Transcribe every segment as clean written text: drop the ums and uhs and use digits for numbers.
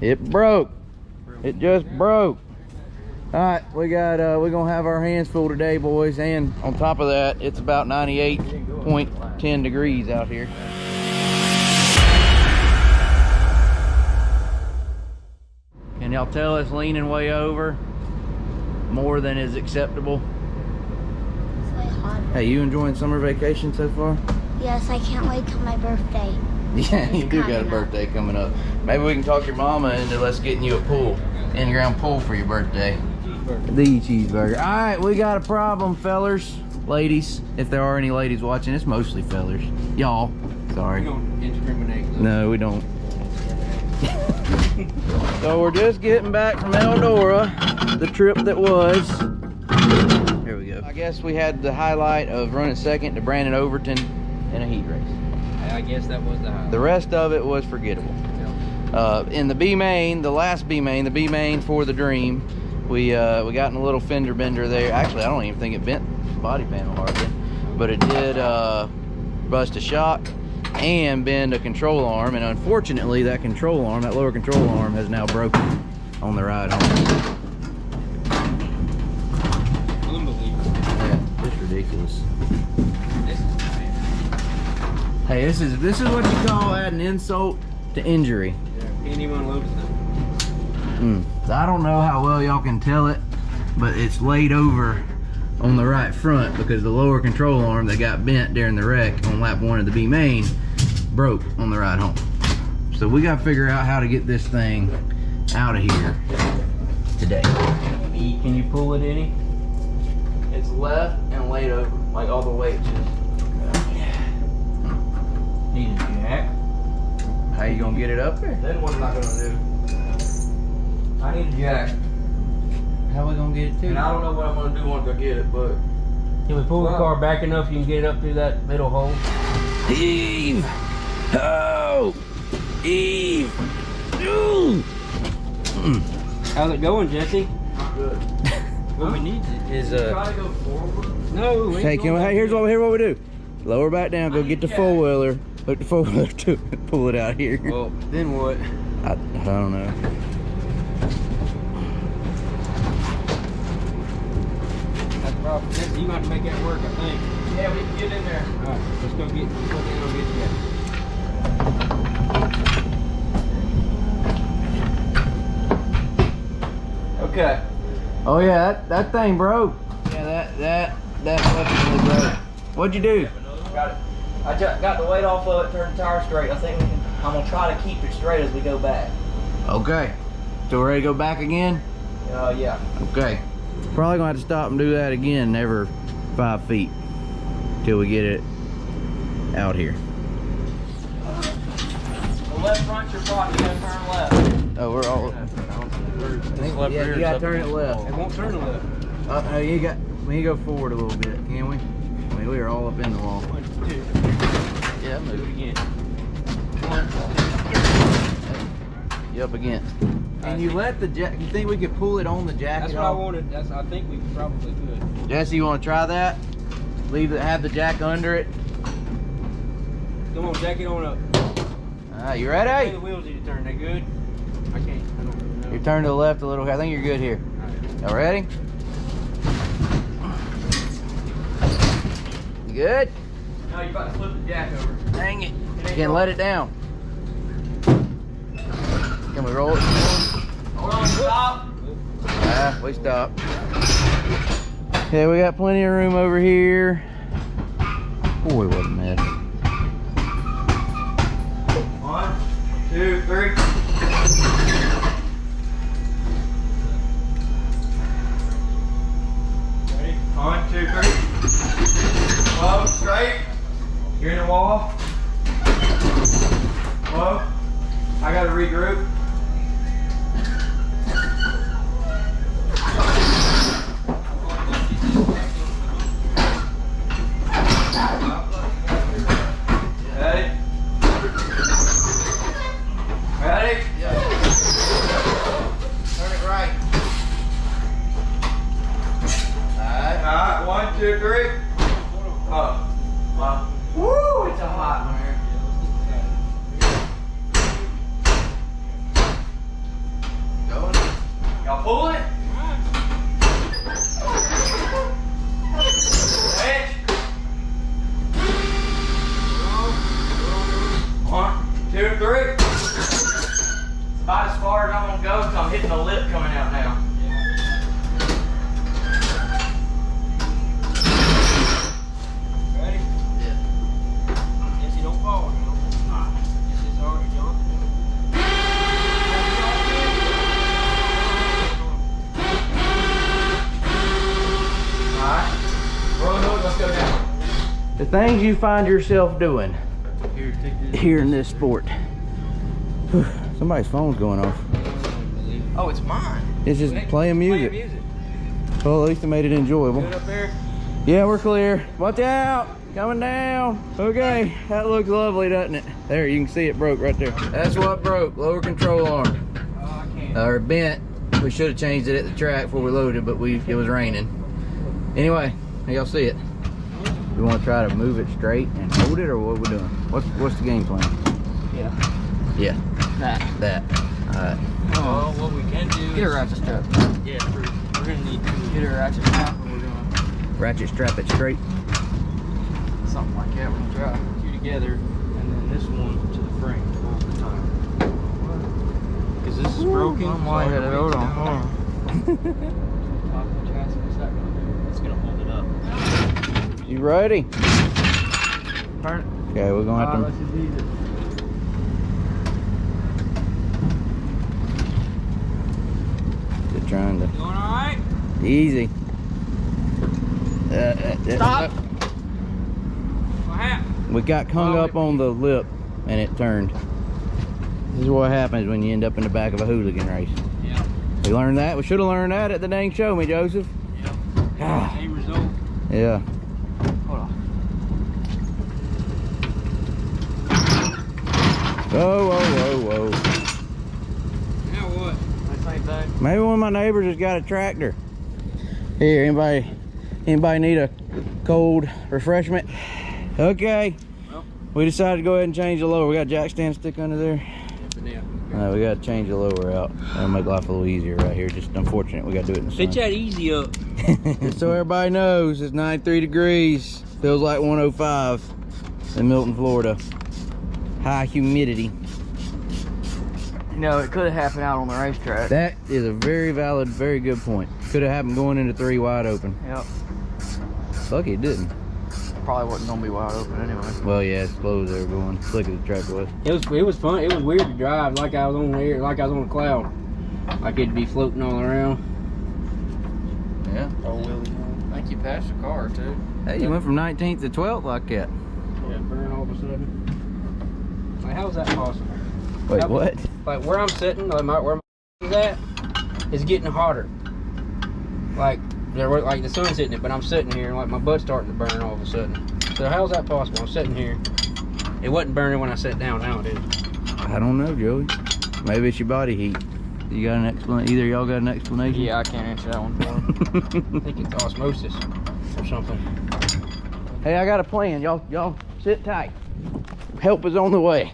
It broke. It just broke. All right, we're gonna have our hands full today, boys, and on top of that, it's about 98.10 degrees out here. Can y'all tell it's leaning way over? More than is acceptable. It's way hot. Hey, you enjoying summer vacation so far? Yes, I can't wait till my birthday. Yeah, you do got a birthday coming up. Maybe we can talk your mama into let's getting you a pool, in-ground pool for your birthday. The cheeseburger. All right, we got a problem, fellers, ladies. If there are any ladies watching, it's mostly fellers. Y'all, sorry. We don't discriminate. No, we don't. So we're just getting back from Eldora, the trip that was. Here we go. I guess we had the highlight of running second to Brandon Overton in a heat race. I guess that was the highlight. The rest of it was forgettable. In the B main, the last B main, the B main for the Dream, we got in a little fender bender there. Actually, I don't even think it bent the body panel hardly, but it did bust a shock and bend a control arm, and unfortunately that control arm, that lower control arm, has now broken on the ride home. Unbelievable. Yeah, it's ridiculous. This is bad. Hey, this is what you call adding insult to injury. Yeah, anyone loses them. I don't know how well y'all can tell it, but it's laid over on the right front because the lower control arm that got bent during the wreck on lap 1 of the B main broke on the ride home. So we got to figure out how to get this thing out of here today. Can you pull it any? It's left and laid over, like all the weight just. Need a jack. How you gonna get it up there? Then what am I gonna do? I need a jack. How we gonna get it to? And I don't know what I'm gonna do once I get it, but Can we pull the car back enough you can get it up through that middle hole? Eve! Oh! Eve! Ooh! How's it going, Jesse? not good. What we need is Try to go forward. no. we ain't Hey, going hey, here's what we do. Lower back down, go get the four-wheeler. Hook the four-wheeler to it, pull it out here. Well, then what? I don't know. That's the problem. Jesse, you got to make that work, I think. Yeah, we can get in there. All right, let's go get you. Okay. Oh yeah, that thing broke. Yeah, that definitely broke. What'd you do? Got it. I just got the weight off of it, turned the tire straight. I think I'm gonna try to keep it straight as we go back. Okay. So we're ready to go back again? Yeah. Okay. Probably gonna have to stop and do that again every 5 feet till we get it out here. The left front's your front, you gotta turn left. Oh, we're all. Yeah, you gotta turn it left. It won't turn it left. We need to go forward a little bit, can we? I mean, we are all up in the wall. 1, 2. Yeah, Do it move. again. You up against. And you let the jack. You think we could pull it on the jacket? That's what I wanted. I think we probably could. Jesse, you want to try that? Have the jack under it. Come on, jack it on up. All right, you Hey, ready? the wheels need to turn. They good? I don't really know. You turn to the left a little. I think you're good here. Y'all ready? You good? No, you're about to flip the jack over. Dang it. Can't let it down. Can we roll it? Hold on, stop. We stopped. Okay, we got plenty of room over here. Boy, what a mess. 1, 2, 3. Ready? 1, 2, 3. Whoa, straight. You're in the wall. Whoa. I gotta regroup. Ready? Ready? Yeah. Turn it right. Alright, 1, 2, 3. Oh. Wow. Woo, it's a hot one here. pull it. Edge. 1, 2, 3. It's about as far as I'm gonna go because I'm hitting the lip coming out now. Ready? Yeah. Guess you don't fall now. Guess it's already jumped. Alright. Roll the hook, let's go down. The things you find yourself doing Here, take this. here in this sport. Somebody's phone's going off. Oh, it's mine. It's just playing music. Well, at least it made it enjoyable. Good up there. Yeah, we're clear. Watch out! Coming down. Okay, that looks lovely, doesn't it? There, you can see it broke right there. That's what broke. Lower control arm. Oh, I can't. Or bent. We should have changed it at the track before we loaded, but it was raining. Anyway, y'all see it. We want to try to move it straight and hold it, or what we doing? What's the game plan? Yeah. Yeah, that. All right. Well, what we can do Get a is... ratchet strap. Yeah, we're gonna need to Get a ratchet strap and we're gonna Ratchet strap it straight. something like that. We're gonna try. two together, and then this one to the frame all the time. Because this is broken. I'm so all the lightheaded. Hold weight's on. down. Hold on. Top of the chassis, what's that gonna do? It's gonna hold it up. You ready? Turn it. Okay, we're gonna have Let's to. just ease it. Just trying to Doing all right? easy. Stop. What happened? We got hung up on the lip, and it turned. This is what happens when you end up in the back of a hooligan race. Yeah. We learned that. We should have learned that at the dang show me, Joseph. Yeah. Same result. Yeah. Hold on. Whoa, whoa, whoa, whoa. Now what? Same thing. Maybe one of my neighbors has got a tractor. Here, anybody need a cold refreshment? Okay. Well. We decided to go ahead and change the lower. We got a jack stand stick under there. Yeah. We got to change the lower out. That'll make life a little easier right here. Just unfortunate we got to do it in the sun. Pitch that easy up. Just so everybody knows, it's 93 degrees. Feels like 105 in Milton, Florida. High humidity. You know, it could have happened out on the racetrack. That is a very valid, very good point. Could have happened going into 3 wide open. Yep. Lucky it didn't. Probably wasn't gonna be wide open anyway. Well, yeah, it's slow as they were going. Slick as the track was. It was fun. It was weird to drive like I was on the air, like I was on a cloud. Like it'd be floating all around. Yeah. Oh, Willie. I think you passed the car too. Hey, you went from 19th to 12th like that. Yeah, burn all of a sudden. Like, how is that possible? Wait, How- what? Like where I'm sitting, like where my is at, is getting hotter. Like like the sun's hitting it, but I'm sitting here and like my butt's starting to burn all of a sudden. So how's that possible? I'm sitting here. It wasn't burning when I sat down. Now it is. I don't know, Joey. Maybe it's your body heat. You got an explanation? Either y'all got an explanation? Yeah, I can't answer that one for him. I think it's osmosis or something. Hey, I got a plan. Y'all sit tight. Help is on the way.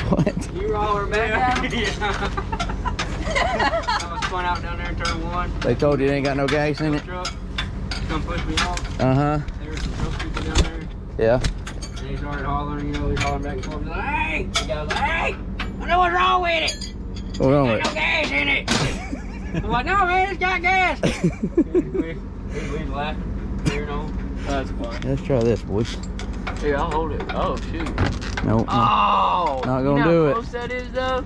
What? You roller back down? Yeah. I was spun out down there in turn 1. They told you they ain't got no gas in it? Truck come push me off. Uh-huh. There was some truck people down there. Yeah. And he started hollering, you know, he's hollering back and forth. He's like, hey! The guy was like, hey! I know what's wrong with it! Hold on There's with no gas in it! I'm like, no, man, it's got gas! we laughing, cheering on. That's funny. Let's try this, boys. Here, I'll hold it. Oh, shoot. Nope. Oh! Not You gonna know do how it. close that is, though?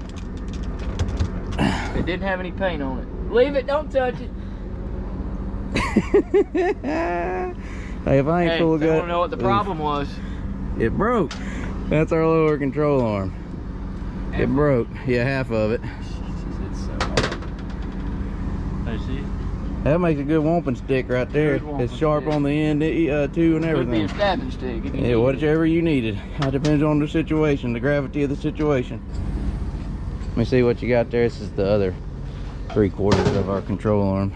It didn't have any paint on it. Leave it, don't touch it. Hey, if I ain't Hey, full of they gut, want to know what the problem was. It broke. That's our lower control arm. It broke. Yeah, half of it. I see. That makes a good womping stick right there. Good It's womping sharp stick. on the end too and Could be a everything. stabbing stick. If you Yeah, need whatever you needed. That depends on the situation, the gravity of the situation. Let me see what you got there. This is the other 3/4 of our control arm.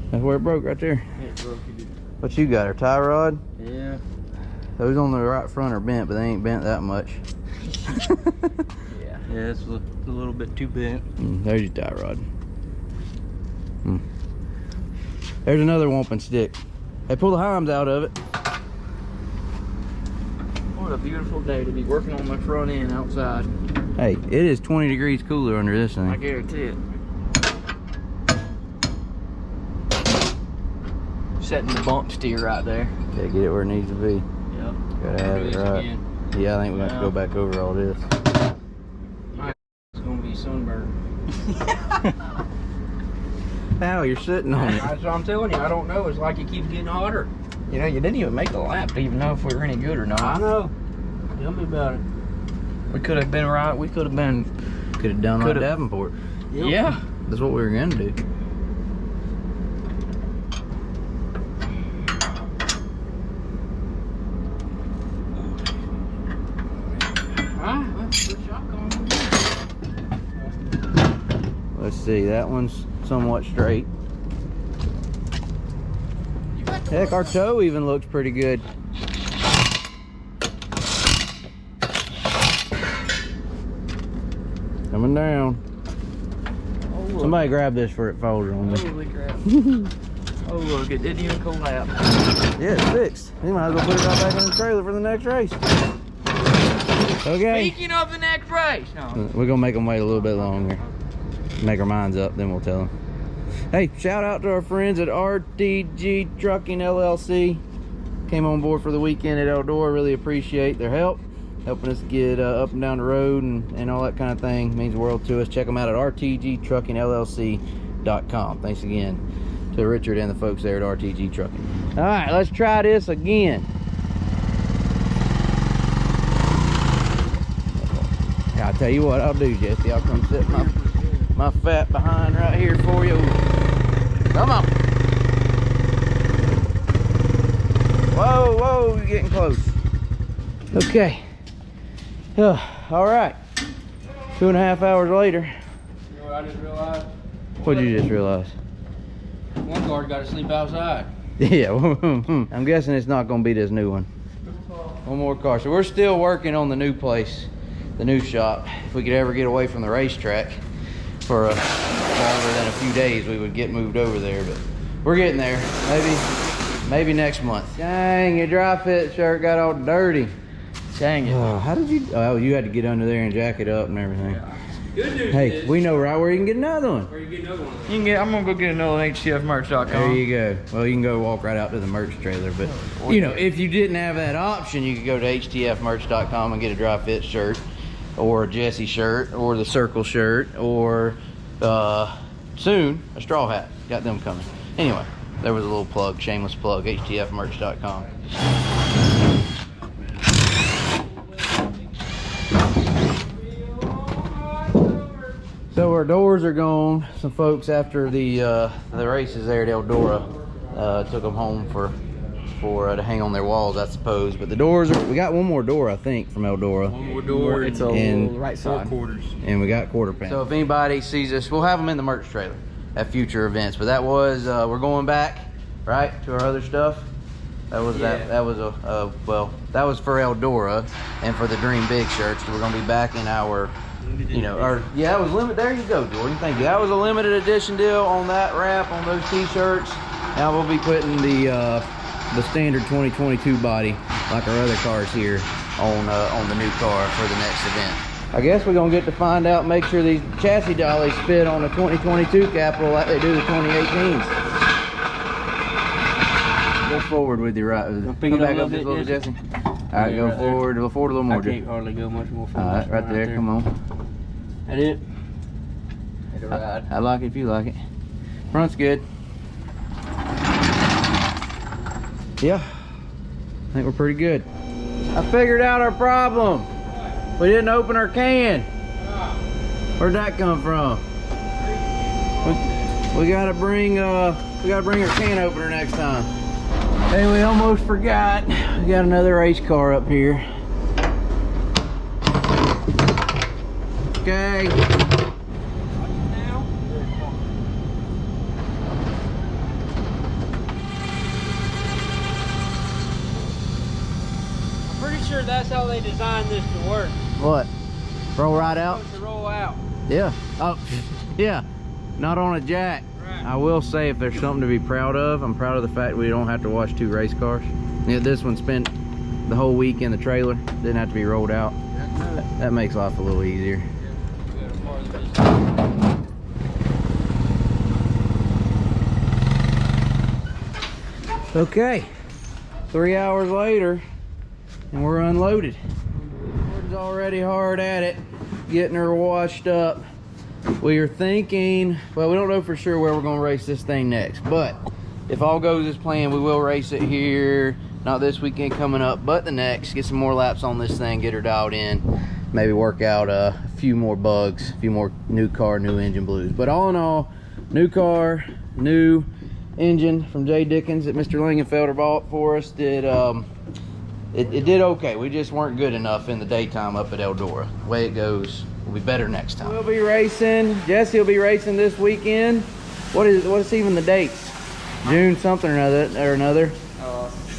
That's where it broke right there. it. It broke, you did. What you got? A tie rod? Yeah. Those on the right front are bent, but they ain't bent that much. Yeah, it's a little bit too bent. There's your tie rod. There's another womping stick. Hey, pull the Heims out of it. What a beautiful day to be working on my front end outside. Hey, it is 20 degrees cooler under this thing. I guarantee it. Setting the bump steer right there. Yeah, get it where it needs to be. Yep. Gotta have it right. Again. Yeah, I think we're gonna have to go back over all this. It's gonna be sunburned. Ow, you're sitting on it. That's what I'm telling you. I don't know. It's like it keeps getting hotter. You know, you didn't even make the lap to even know if we were any good or not. I know. Tell me about it. We could have been right. We could have been. Could have done like Could've- Davenport. Yep. Yeah. That's what we were gonna do. Alright, well, put shotgun. Let's see, that one's somewhat straight. Heck, our toe even looks pretty good. Coming down. Oh, look. Somebody grab this for it falls on me. Holy crap. Oh, look, it didn't even collapse. Yeah, it's fixed. You might as well put it right back in the trailer for the next race. Okay. Speaking of the next race. No. We're gonna make them wait a little bit longer. Make our minds up, then we'll tell them. Hey, shout out to our friends at RTG Trucking LLC. Came on board for the weekend at Eldora. Really appreciate their help. Helping us get up and down the road and all that kind of thing. Means the world to us. Check them out at rtgtruckingllc.com. Thanks again to Richard and the folks there at RTG Trucking. All right, let's try this again. I'll tell you what I'll do, Jesse. I'll come sit my fat behind right here for you. Come on. Whoa, whoa, you're getting close. Okay. All right. 2.5 hours later. You know what I just realized? What'd you just realize? One car's got to sleep outside. Yeah, I'm guessing it's not going to be this new one. One more car. So we're still working on the new place, the new shop. If we could ever get away from the racetrack for longer than a few days, we would get moved over there. But we're getting there. Maybe next month. Dang, your dry fit shirt got all dirty. Dang it. Oh, how did you? Oh, you had to get under there and jack it up and everything. Good news Hey, is, we know right where you can get another one. where you get another one. You can get. I'm gonna go get another HTFmerch.com. There you go. Well, you can go walk right out to the merch trailer, but you know, if you didn't have that option, you could go to htfmerch.com and get a dry fit shirt, or a Jesse shirt, or the Circle shirt, or soon a straw hat. Got them coming. Anyway, there was a little plug, shameless plug. htfmerch.com. So our doors are gone. Some folks after the races there at Eldora took them home for to hang on their walls, I suppose. But the doors are, we got one more door I think from Eldora. One more door. It's a And- right side. quarters. And we got quarter panel. So if anybody sees us, we'll have them in the merch trailer at future events. But that was we're going back right to our other stuff. That was Yeah. that was well, that was for Eldora and for the Dream Big shirts. We're gonna be back in our, you know, or yeah, that was limited. There you go, Jordan. Thank you. That was a limited edition deal on that wrap on those t-shirts. Now we'll be putting the standard 2022 body like our other cars here on the new car for the next event. I guess we're gonna get to find out, make sure these chassis dollies fit on the 2022 Capital like they do the 2018s. Go forward with you, right? pick Come it back up up a just a bit, little, Jesse. Jesse. All right, go right there. forward a little I more. can't hardly go much more All forward. right, right there. Come on. That it? I like it if you like it. Front's good. Yeah, I think we're pretty good. I figured out our problem. We didn't open our can. Where'd that come from? We gotta bring our can opener next time. Hey, we almost forgot. We got another race car up here. Okay. sure that's how they designed this to work. What? Roll right out? It's supposed to roll out. Yeah. Oh, yeah. Not on a jack. Right. I will say, if there's something to be proud of, I'm proud of the fact we don't have to wash 2 race cars. Yeah, this one spent the whole week in the trailer. Didn't have to be rolled out. That makes life a little easier. Okay, 3 hours later, and we're unloaded. Gordon's already hard at it, getting her washed up. We are thinking, well, we don't know for sure where we're gonna race this thing next, but if all goes as planned, we will race it here, not this weekend coming up, but the next. Get some more laps on this thing, get her dialed in, maybe work out a few more bugs, a few more new car, new engine blues. But all in all, new car, new engine from Jay Dickens that Mr. Lingenfelder bought for us. It did okay. We just weren't good enough in the daytime up at Eldora. The way it goes, we'll be better next time. We'll be racing. Jesse will be racing this weekend. What's even the dates? June something or another.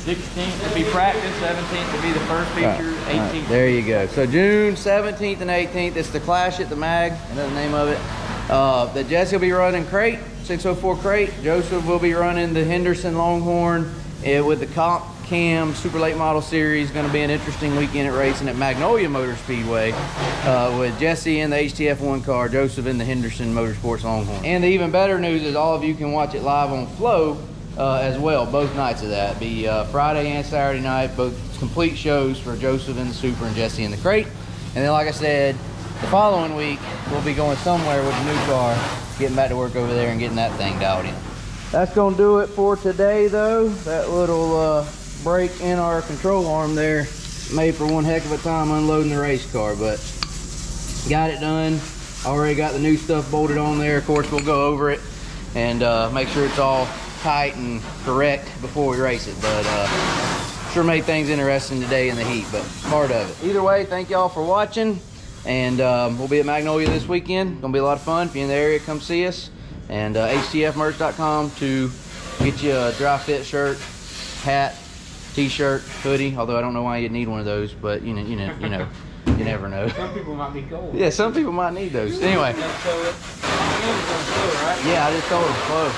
16th to be practice, 17th to be the first feature, 18th. Right, there you go. So June 17th and 18th, it's the Clash at the Mag, another name of it. That Jesse will be running crate, 604 crate. Joseph will be running the Henderson Longhorn with the Comp Cam Super Late Model Series. Going to be an interesting weekend at racing at Magnolia Motor Speedway with Jesse in the HTF1 car, Joseph in the Henderson Motorsports Longhorn. And the even better news is all of you can watch it live on Flow as well, both nights of that. Be Friday and Saturday night, both complete shows for Joseph in the Super and Jesse in the crate. And then, like I said, the following week, we'll be going somewhere with the new car, getting back to work over there and getting that thing dialed in. That's gonna do it for today though. That little break in our control arm there made for one heck of a time unloading the race car, but got it done. Already got the new stuff bolted on there. Of course, we'll go over it and make sure it's all tight and correct before we race it. But sure made things interesting today in the heat, but part of it. Either way, thank y'all for watching. And we'll be at Magnolia this weekend. Gonna be a lot of fun. If you're in the area, come see us. And htfmerch.com to get you a dry fit shirt, hat, t-shirt, hoodie. Although I don't know why you'd need one of those, but you never know. Some people might be cold. Yeah, some people might need those. Anyway. Yeah, I just told them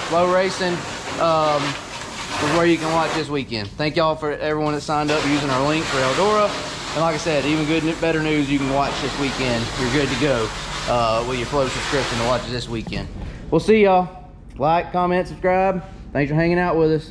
Flow Racing is where you can watch this weekend. Thank y'all for everyone that signed up using our link for Eldora. And like I said, even better news, you can watch this weekend. You're good to go with your Flow subscription to watch this weekend. We'll see y'all. Like, comment, subscribe. Thanks for hanging out with us.